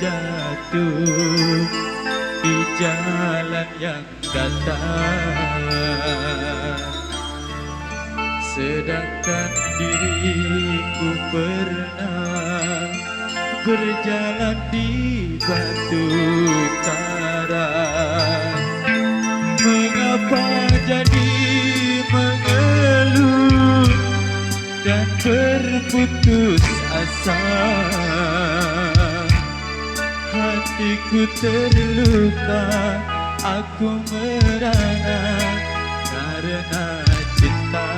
terjatuh di jalan yang datar, sedangkan diriku pernah berjalan di batu karang. Mengapa jadi mengeluh dan berputus asa? Hatiku terluka, aku merana karena cinta.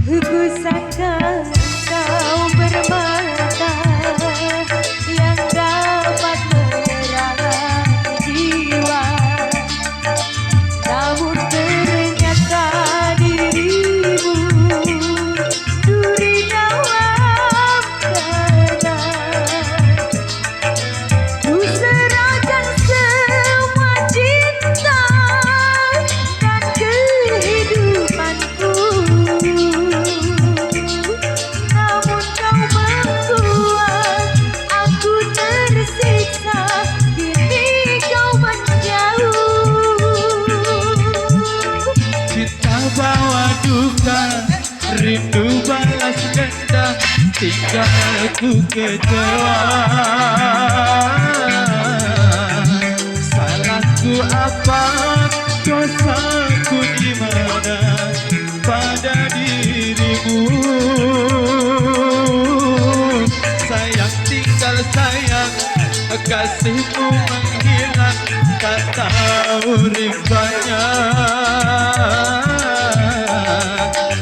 Ku sangka kau bermata yang dapat menerangi jiwa, namun ternyata dirimu duri dalam dada. Ku serahkan semua cinta dan kehidupanku, namun kau membuat aku tersiksa. Kini kau menjauh. Cinta bawa duka, rindu balas dendam, tinggalku kecewa. Salahku apa, dosaku di mana pada dirimu? Sayang tinggal sayang, kasihmu menghilang, tak tahu rimbanya.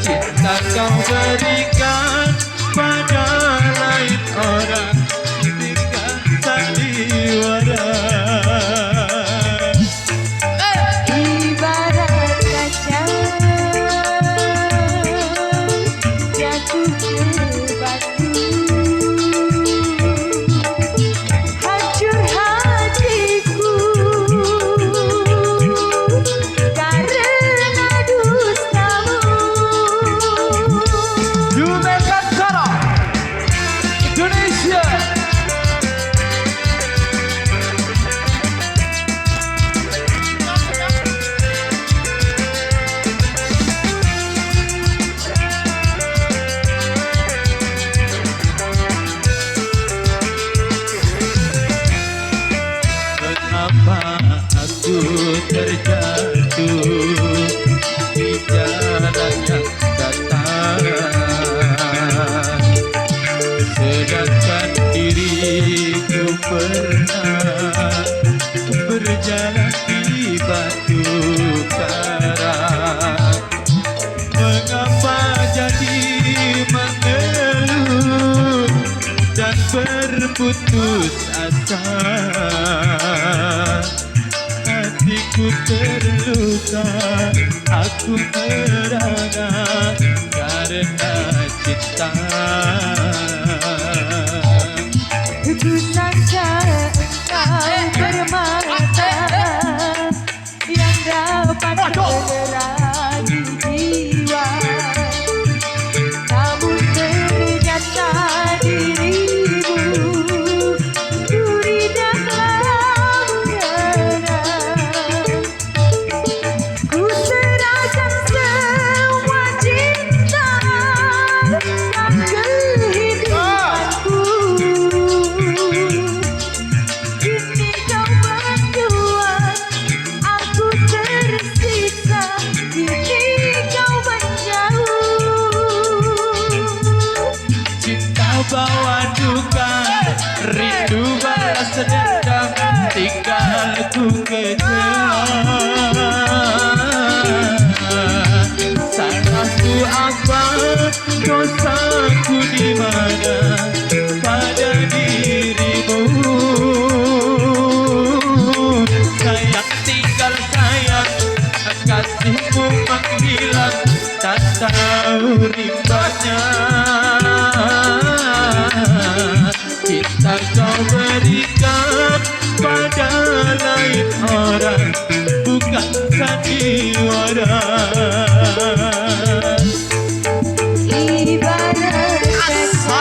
Cinta kau berikan pada lain orang, berikan sandiwara. Ibarat kaca jatuh ke batu, hancur hatiku karena dustamu. Yunekantara Indonesia. Kenapa aku terjatuh di jalan yang datar, sedangkan diriku pernah berjalan di batu karang. Mengapa jadi mengeluh dan berputus asa? Hatiku terluka, aku merana karena cinta. Ku sangka engkau bermata yang dapat menerangi jiwa, namun ternyata dirimu duri dalam dada. Ku serahkan semua cinta dan kehidupanku, kini kau membuat aku tersiksa. Kini kau menjauh. Cinta bawa duka, rindu balas dendam, tinggalku kecewa. Salahku apa, dosaku di mana pada dirimu? Sayang tinggal sayang, kasihmu menghilang, tak tahu rimbanya. Cinta kau berikan pada lain orang, bukan sandiwara. Ibarat kaca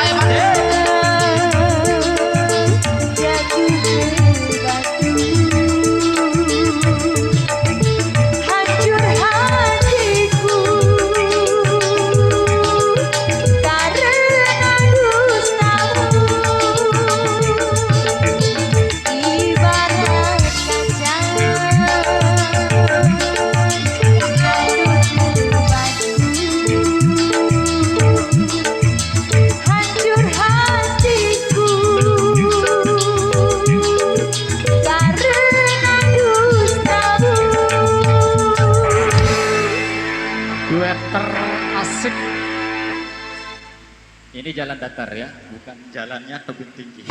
Asik. Ini jalan datar ya, bukan jalannya tebing tinggi.